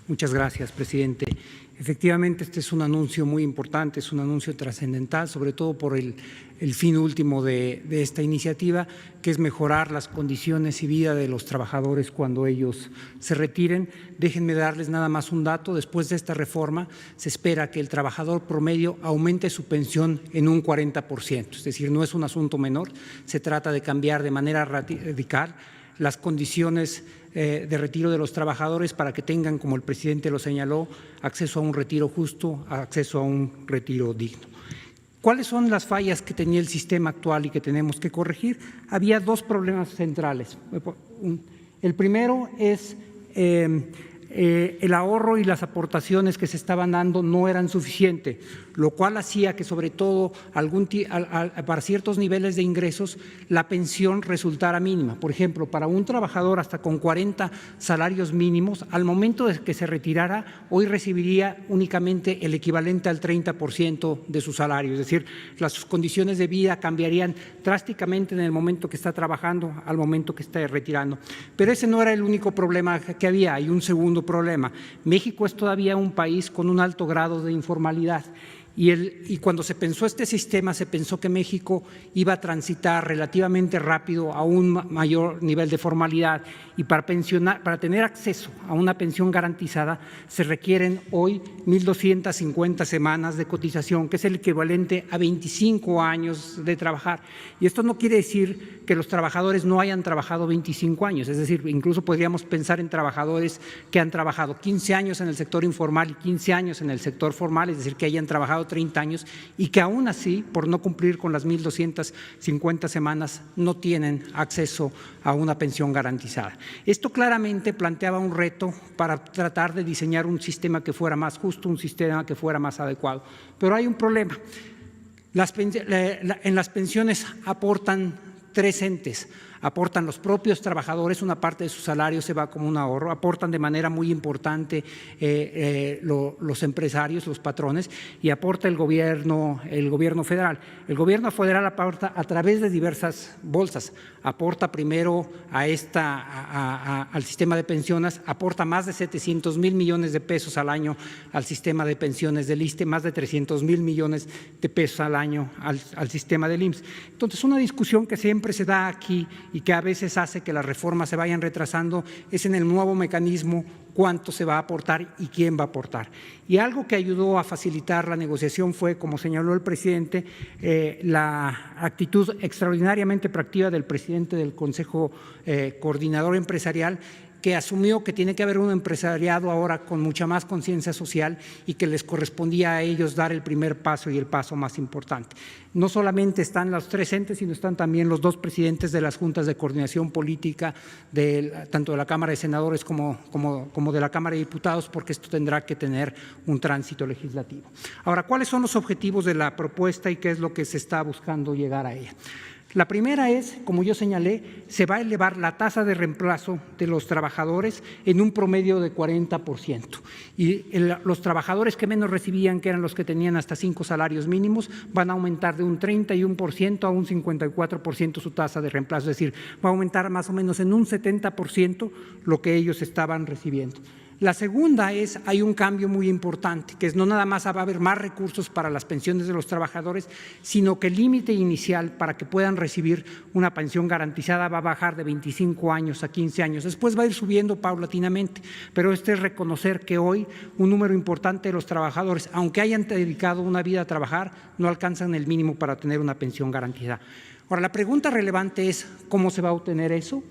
Muchas gracias, presidente. Efectivamente, este es un anuncio muy importante, es un anuncio trascendental, sobre todo por el fin último de esta iniciativa, que es mejorar las condiciones y vida de los trabajadores cuando ellos se retiren. Déjenme darles nada más un dato. Después de esta reforma, se espera que el trabajador promedio aumente su pensión en un 40%. Es decir, no es un asunto menor, se trata de cambiar de manera radical las condiciones de retiro de los trabajadores para que tengan, como el presidente lo señaló, acceso a un retiro justo, acceso a un retiro digno. ¿Cuáles son las fallas que tenía el sistema actual y que tenemos que corregir? Había dos problemas centrales. El primero es el ahorro y las aportaciones que se estaban dando no eran suficientes, lo cual hacía que sobre todo para ciertos niveles de ingresos la pensión resultara mínima. Por ejemplo, para un trabajador hasta con 40 salarios mínimos, al momento de que se retirara, hoy recibiría únicamente el equivalente al 30% de su salario, es decir, las condiciones de vida cambiarían drásticamente en el momento que está trabajando al momento que está retirando. Pero ese no era el único problema que había, hay un segundo problema. México es todavía un país con un alto grado de informalidad y cuando se pensó este sistema se pensó que México iba a transitar relativamente rápido a un mayor nivel de formalidad y para tener acceso a una pensión garantizada se requieren hoy 1.250 semanas de cotización, que es el equivalente a 25 años de trabajar. Y esto no quiere decir que los trabajadores no hayan trabajado 25 años, es decir, incluso podríamos pensar en trabajadores que han trabajado 15 años en el sector informal y 15 años en el sector formal, es decir, que hayan trabajado 30 años y que aún así, por no cumplir con las 1.250 semanas, no tienen acceso a una pensión garantizada. Esto claramente planteaba un reto para tratar de diseñar un sistema que fuera más justo, un sistema que fuera más adecuado. Pero hay un problema. En las pensiones aportan tres entes. Aportan los propios trabajadores, una parte de su salario se va como un ahorro, aportan de manera muy importante los empresarios, los patrones, y aporta el gobierno federal. El gobierno federal aporta a través de diversas bolsas, aporta primero al sistema de pensiones, aporta más de 700,000 millones de pesos al año al sistema de pensiones del ISSSTE, más de 300,000 millones de pesos al año al sistema del IMSS. Entonces, una discusión que siempre se da aquí y que a veces hace que las reformas se vayan retrasando es en el nuevo mecanismo cuánto se va a aportar y quién va a aportar. Y algo que ayudó a facilitar la negociación fue, como señaló el presidente, la actitud extraordinariamente proactiva del presidente del Consejo Coordinador Empresarial, que asumió que tiene que haber un empresariado ahora con mucha más conciencia social y que les correspondía a ellos dar el primer paso y el paso más importante. No solamente están los tres entes, sino están también los dos presidentes de las juntas de coordinación política, tanto de la Cámara de Senadores como de la Cámara de Diputados, porque esto tendrá que tener un tránsito legislativo. Ahora, ¿cuáles son los objetivos de la propuesta y qué es lo que se está buscando llegar a ella? La primera es, como yo señalé, se va a elevar la tasa de reemplazo de los trabajadores en un promedio de 40%. Y los trabajadores que menos recibían, que eran los que tenían hasta 5 salarios mínimos, van a aumentar de un 31% a un 54% su tasa de reemplazo. Es decir, va a aumentar más o menos en un 70% lo que ellos estaban recibiendo. La segunda es, hay un cambio muy importante, que es no nada más va a haber más recursos para las pensiones de los trabajadores, sino que el límite inicial para que puedan recibir una pensión garantizada va a bajar de 25 años a 15 años. Después va a ir subiendo paulatinamente, pero es reconocer que hoy un número importante de los trabajadores, aunque hayan dedicado una vida a trabajar, no alcanzan el mínimo para tener una pensión garantizada. Ahora, la pregunta relevante es ¿cómo se va a obtener eso?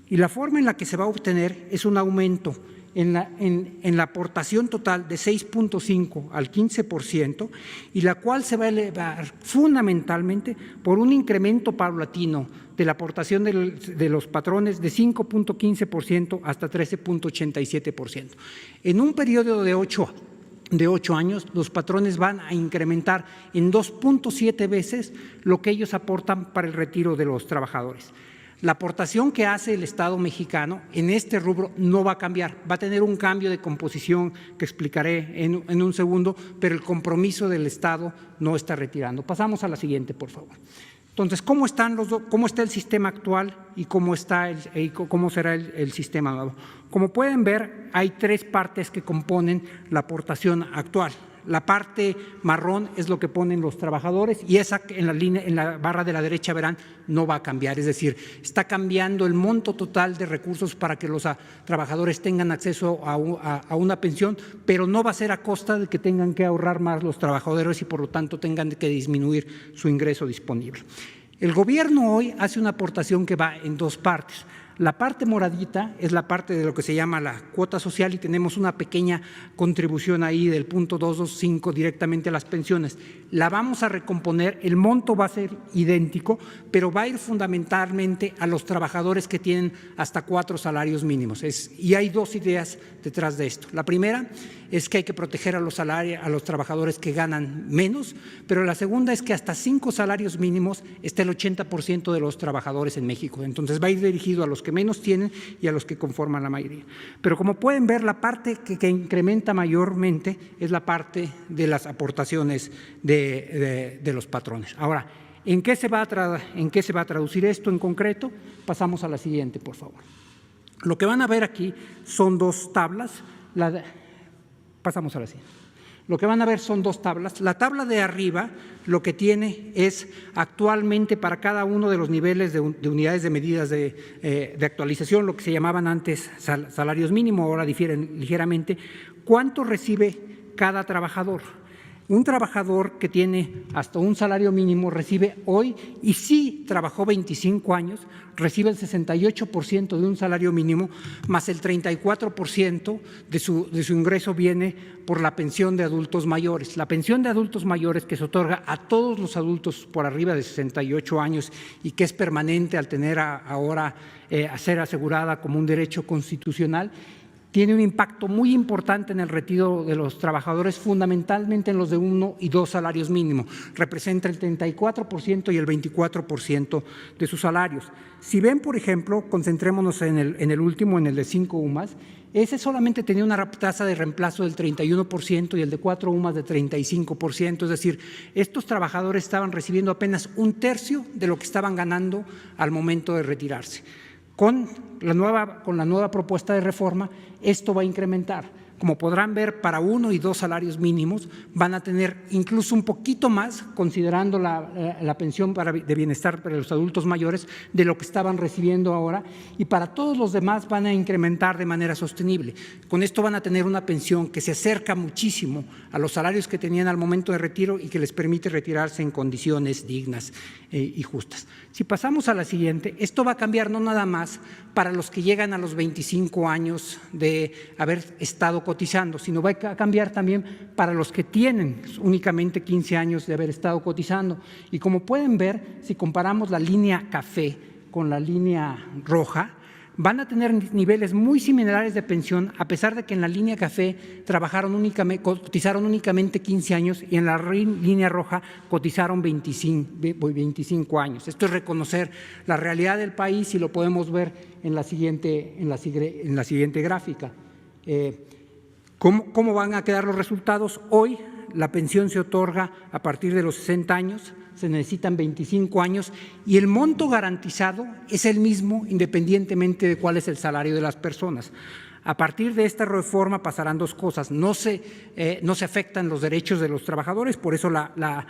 Y la forma en la que se va a obtener es un aumento en la aportación total de 6.5 al 15% y la cual se va a elevar fundamentalmente por un incremento paulatino de la aportación de los patrones de 5.15% hasta 13.87%. En un periodo de 8 años, los patrones van a incrementar en 2.7 veces lo que ellos aportan para el retiro de los trabajadores. La aportación que hace el Estado mexicano en este rubro no va a cambiar, va a tener un cambio de composición que explicaré en un segundo, pero el compromiso del Estado no está retirando. Pasamos a la siguiente, por favor. Entonces, ¿cómo está el sistema actual y cómo será el sistema nuevo? Como pueden ver, hay tres partes que componen la aportación actual. La parte marrón es lo que ponen los trabajadores y esa en la barra de la derecha verán no va a cambiar, es decir, está cambiando el monto total de recursos para que los trabajadores tengan acceso a una pensión, pero no va a ser a costa de que tengan que ahorrar más los trabajadores y por lo tanto tengan que disminuir su ingreso disponible. El gobierno hoy hace una aportación que va en dos partes. La parte moradita es la parte de lo que se llama la cuota social y tenemos una pequeña contribución ahí del punto 225 directamente a las pensiones. La vamos a recomponer, el monto va a ser idéntico, pero va a ir fundamentalmente a los trabajadores que tienen hasta 4 salarios mínimos. Y hay dos ideas detrás de esto. La primera es que hay que proteger a los trabajadores que ganan menos, pero la segunda es que hasta 5 salarios mínimos está el 80% de los trabajadores en México. Entonces va a ir dirigido a los que menos tienen y a los que conforman la mayoría. Pero como pueden ver, la parte que incrementa mayormente es la parte de las aportaciones de los patrones. Ahora, ¿en qué se va a traducir esto en concreto? Pasamos a la siguiente, por favor. Lo que van a ver aquí son dos tablas. Pasamos a la siguiente. Lo que van a ver son dos tablas. La tabla de arriba lo que tiene es actualmente para cada uno de los niveles de unidades de medidas de actualización, lo que se llamaban antes salarios mínimos, ahora difieren ligeramente, cuánto recibe cada trabajador. Un trabajador que tiene hasta un salario mínimo recibe hoy, y sí trabajó 25 años, recibe el 68% de un salario mínimo, más el 34% de su ingreso viene por la pensión de adultos mayores. La pensión de adultos mayores que se otorga a todos los adultos por arriba de 68 años y que es permanente al tener ahora a ser asegurada como un derecho constitucional, tiene un impacto muy importante en el retiro de los trabajadores, fundamentalmente en los de 1 y 2 salarios mínimos. Representa el 34% y el 24% de sus salarios. Si ven, por ejemplo, concentrémonos en el último, en el de 5 UMAS, ese solamente tenía una tasa de reemplazo del 31% y el de 4 UMAS de 35%, es decir, estos trabajadores estaban recibiendo apenas 1/3 de lo que estaban ganando al momento de retirarse. Con la nueva propuesta de reforma, esto va a incrementar. Como podrán ver, para 1 y 2 salarios mínimos van a tener incluso un poquito más, considerando la pensión de bienestar para los adultos mayores, de lo que estaban recibiendo ahora, y para todos los demás van a incrementar de manera sostenible. Con esto van a tener una pensión que se acerca muchísimo a los salarios que tenían al momento de retiro y que les permite retirarse en condiciones dignas y justas. Si pasamos a la siguiente, esto va a cambiar no nada más para los que llegan a los 25 años de haber estado cotizando, sino va a cambiar también para los que tienen únicamente 15 años de haber estado cotizando. Y como pueden ver, si comparamos la línea café con la línea roja, van a tener niveles muy similares de pensión, a pesar de que en la línea café cotizaron únicamente 15 años y en la línea roja cotizaron 25 años. Esto es reconocer la realidad del país y lo podemos ver en la siguiente gráfica. ¿Cómo van a quedar los resultados? Hoy la pensión se otorga a partir de los 60 años, se necesitan 25 años y el monto garantizado es el mismo independientemente de cuál es el salario de las personas. A partir de esta reforma pasarán dos cosas: no se afectan los derechos de los trabajadores, por eso la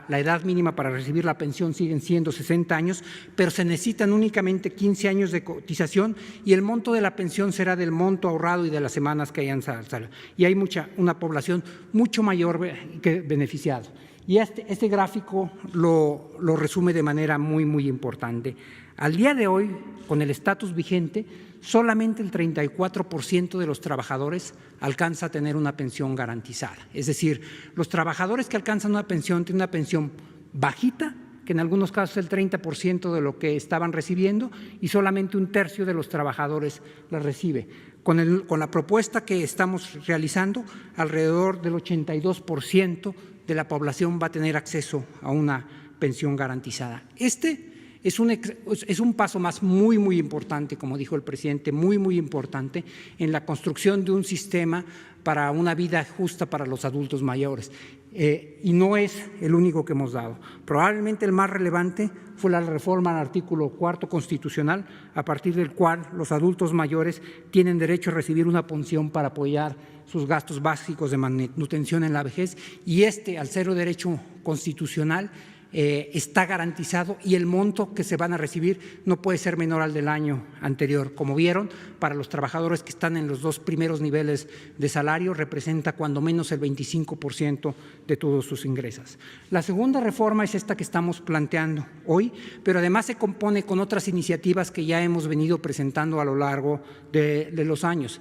edad mínima para recibir la pensión siguen siendo 60 años, pero se necesitan únicamente 15 años de cotización y el monto de la pensión será del monto ahorrado y de las semanas que hayan salido. Y hay una población mucho mayor que beneficiada. Y este gráfico lo resume de manera muy, muy importante. Al día de hoy, con el estatus vigente, solamente el 34% de los trabajadores alcanza a tener una pensión garantizada. Es decir, los trabajadores que alcanzan una pensión tienen una pensión bajita, que en algunos casos es el 30% de lo que estaban recibiendo, y solamente 1/3 de los trabajadores la recibe. Con la propuesta que estamos realizando, alrededor del 82% de la población va a tener acceso a una pensión garantizada. Este Es un paso más muy, muy importante, como dijo el presidente, muy, muy importante en la construcción de un sistema para una vida justa para los adultos mayores. Y no es el único que hemos dado. Probablemente el más relevante fue la reforma al artículo 4 constitucional, a partir del cual los adultos mayores tienen derecho a recibir una pensión para apoyar sus gastos básicos de manutención en la vejez, y al ser un derecho constitucional, está garantizado, y el monto que se van a recibir no puede ser menor al del año anterior. Como vieron, para los trabajadores que están en los 2 primeros niveles de salario representa cuando menos el 25% de todos sus ingresos. La segunda reforma es esta que estamos planteando hoy, pero además se compone con otras iniciativas que ya hemos venido presentando a lo largo de los años,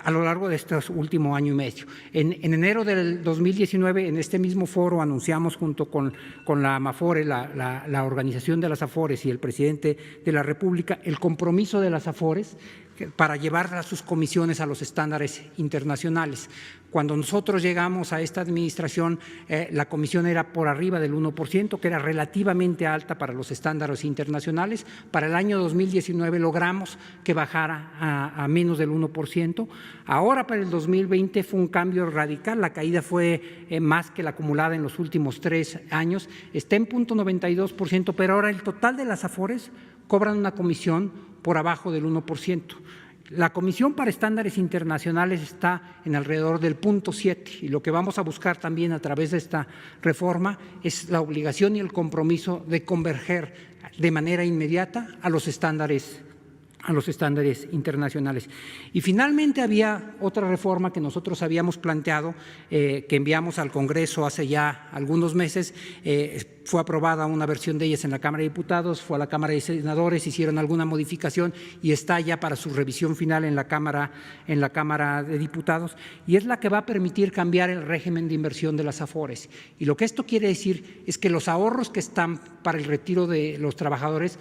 a lo largo de este último año y medio. En enero del 2019, en este mismo foro, anunciamos junto con la AMAFORE, la organización de las AFORES y el presidente de la República, el compromiso de las AFORES para llevar a sus comisiones a los estándares internacionales. Cuando nosotros llegamos a esta administración, la comisión era por arriba del 1%, que era relativamente alta para los estándares internacionales. Para el año 2019 logramos que bajara a menos del 1%. Ahora, para el 2020, fue un cambio radical. La caída fue más que la acumulada en los últimos 3 años. Está en 0.92%, pero ahora el total de las AFORES cobran una comisión por abajo del 1%. La Comisión para Estándares Internacionales está en alrededor del 0.7%, y lo que vamos a buscar también a través de esta reforma es la obligación y el compromiso de converger de manera inmediata a los estándares internacionales. Y finalmente había otra reforma que nosotros habíamos planteado, que enviamos al Congreso hace ya algunos meses. Fue aprobada una versión de ellas en la Cámara de Diputados, fue a la Cámara de Senadores, hicieron alguna modificación y está ya para su revisión final en la Cámara de Diputados, y es la que va a permitir cambiar el régimen de inversión de las AFORES. Y lo que esto quiere decir es que los ahorros que están para el retiro de los trabajadores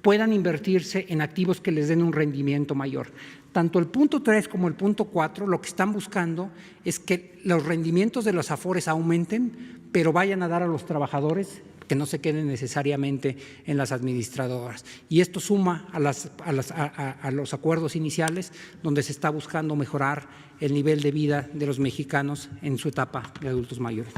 puedan invertirse en activos que les den un rendimiento mayor. Tanto el punto 3 como el punto 4 lo que están buscando es que los rendimientos de las AFORES aumenten, pero vayan a dar a los trabajadores, que no se queden necesariamente en las administradoras. Y esto suma a los acuerdos iniciales, donde se está buscando mejorar el nivel de vida de los mexicanos en su etapa de adultos mayores.